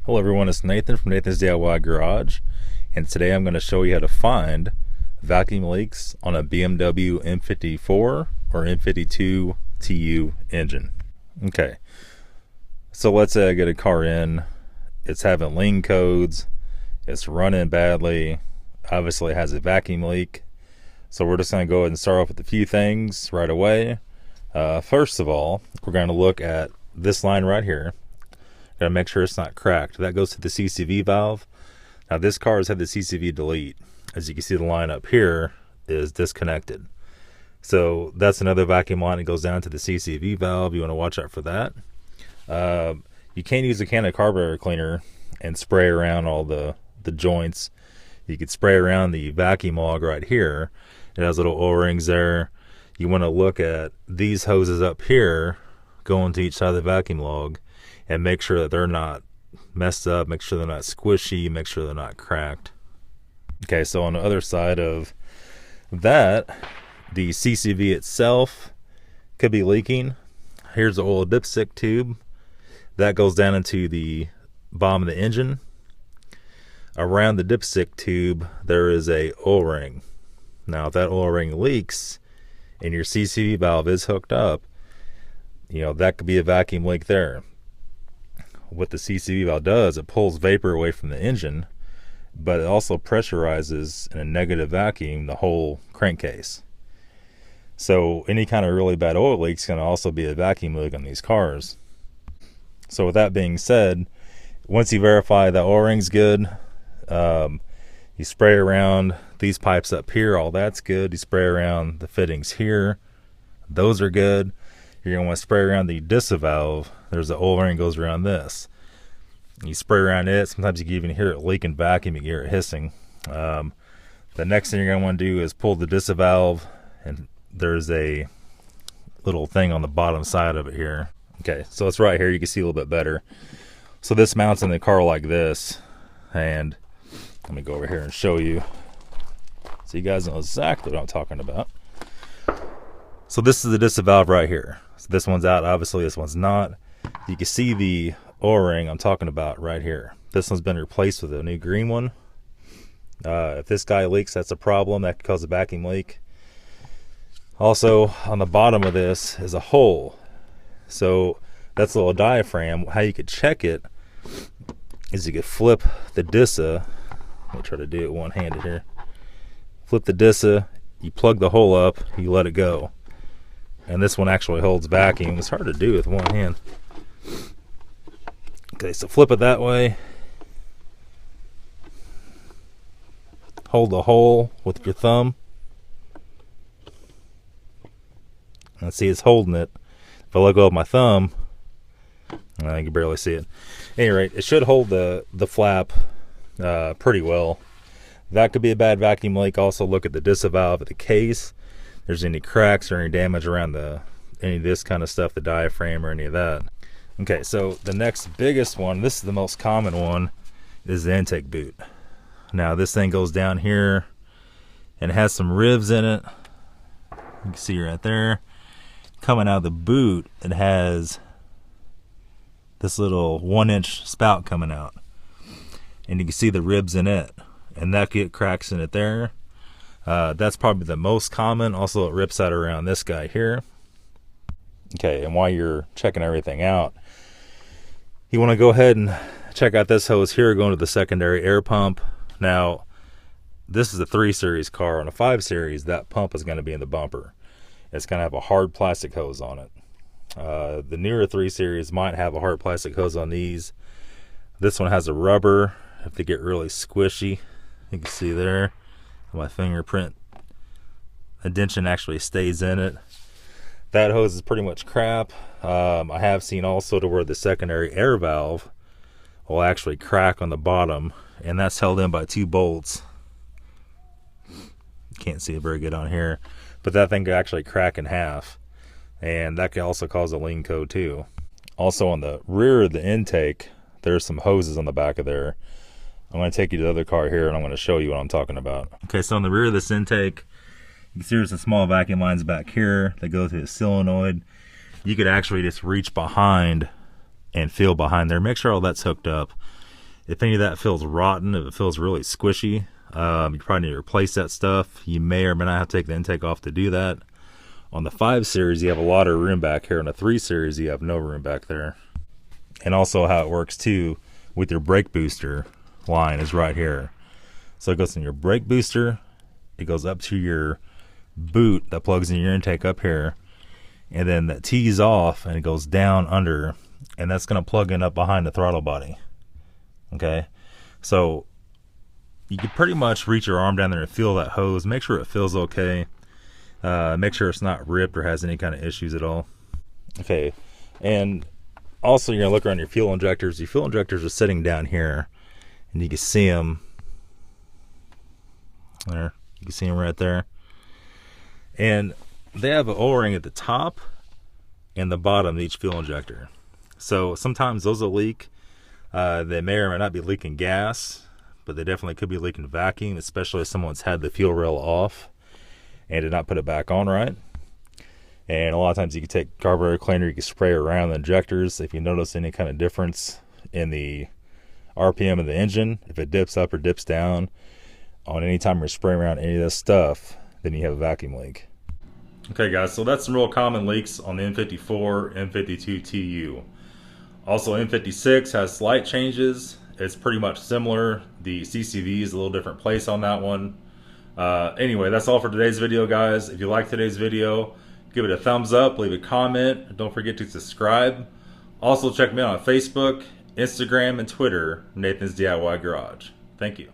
Hello everyone, it's Nathan from Nathan's DIY Garage, and today I'm going to show you how to find vacuum leaks on a BMW M54 or M52tu engine. Okay, so let's say I get a car in, it's having lean codes, it's running badly, obviously it has a vacuum leak. So we're just going to go ahead and start off with a few things right away. First of all, we're going to look at this line right here. Gotta make sure it's not cracked. That goes to the CCV valve. Now this car has had the CCV delete. As you can see, the line up here is disconnected. So that's another vacuum line that goes down to the CCV valve. You want to watch out for that. You can't use a can of carburetor cleaner and spray around all the joints. You could spray around the vacuum log right here. It has little O-rings there. You want to look at these hoses up here going to each side of the vacuum log and make sure that they're not messed up, make sure they're not squishy, make sure they're not cracked. Okay, so on the other side of that, the CCV itself could be leaking. Here's the oil dipstick tube. That goes down into the bottom of the engine. Around the dipstick tube, there is a O-ring. Now, if that O-ring leaks and your CCV valve is hooked up, you know, that could be a vacuum leak there. What the CCV valve does, it pulls vapor away from the engine, but it also pressurizes in a negative vacuum the whole crankcase. So any kind of really bad oil leaks can also be a vacuum leak on these cars. So with that being said, once you verify that O-ring's good, you spray around these pipes up here, all that's good. You spray around the fittings here, those are good. You're going to want to spray around the DISA valve. There's an O-ring goes around this. You spray around it. Sometimes you can even hear it leaking vacuum. You can hear it hissing. The next thing you're going to want to do is pull the DISA valve, and there's a little thing on the bottom side of it here. Okay, so it's right here. You can see a little bit better. So this mounts in the car like this, and let me go over here and show you so you guys know exactly what I'm talking about. So this is the DISA valve right here. So this one's out, obviously this one's not. You can see the O-ring I'm talking about right here. This one's been replaced with a new green one. If this guy leaks, that's a problem. That could cause a vacuum leak. Also, on the bottom of this is a hole. So that's a little diaphragm. How you could check it is you could flip the DISA. Let me try to do it one-handed here. Flip the DISA, you plug the hole up, you let it go. And this one actually holds vacuum. It's hard to do with one hand. Okay, so flip it that way. Hold the hole with your thumb. And see, it's holding it. If I let go of my thumb, I can barely see it. At any rate, it should hold the flap pretty well. That could be a bad vacuum leak. Also look at the DISA valve at the case. If there's any cracks or any damage around any of this kind of stuff, the diaphragm or any of that. Okay, so the next biggest one, this is the most common one, is the intake boot. Now this thing goes down here and it has some ribs in it. You can see right there. Coming out of the boot, it has this little 1-inch spout coming out. And you can see the ribs in it. And that get cracks in it there. That's probably the most common. Also, it rips out around this guy here. Okay, and while you're checking everything out, you want to go ahead and check out this hose here going to the secondary air pump. Now, this is a 3 series car. On a 5 series, that pump is going to be in the bumper. It's going to have a hard plastic hose on it. The newer 3 series might have a hard plastic hose on these. This one has a rubber. If they get really squishy, you can see there my fingerprint indentation actually stays in it. That hose is pretty much crap. I have seen also to where the secondary air valve will actually crack on the bottom, and that's held in by 2 bolts. Can't see it very good on here, but that thing could actually crack in half, and that can also cause a lean code too. Also on the rear of the intake, there's some hoses on the back of there. I'm going to take you to the other car here and I'm going to show you what I'm talking about. Okay, so on the rear of this intake, you can see there's some small vacuum lines back here that go through the solenoid. You could actually just reach behind and feel behind there. Make sure all that's hooked up. If any of that feels rotten, if it feels really squishy, you probably need to replace that stuff. You may or may not have to take the intake off to do that. On the 5 series, you have a lot of room back here. On the 3 series, you have no room back there. And also how it works too with your brake booster line is right here. So it goes in your brake booster, it goes up to your boot that plugs in your intake up here, and then that tees off and it goes down under, and that's going to plug in up behind the throttle body. Okay, so you can pretty much reach your arm down there and feel that hose. Make sure it feels okay. Make sure it's not ripped or has any kind of issues at all. Okay, and also you're going to look around your fuel injectors. Your fuel injectors are sitting down here, and you can see them there. You can see them right there. And they have an O-ring at the top and the bottom of each fuel injector. So sometimes those will leak. They may or may not be leaking gas, but they definitely could be leaking vacuum, especially if someone's had the fuel rail off and did not put it back on right. And a lot of times you can take carburetor cleaner, you can spray around the injectors. If you notice any kind of difference in the RPM of the engine, if it dips up or dips down on any time you're spraying around any of this stuff, then you have a vacuum leak. Okay guys, so that's some real common leaks on the M54 M52tu. Also M56 has slight changes. It's pretty much similar. The CCV is a little different place on that one. Anyway, that's all for today's video, guys. If you like today's video, give it a thumbs up, leave a comment, don't forget to subscribe. Also check me out on Facebook, Instagram, and Twitter, Nathan's DIY Garage. Thank you.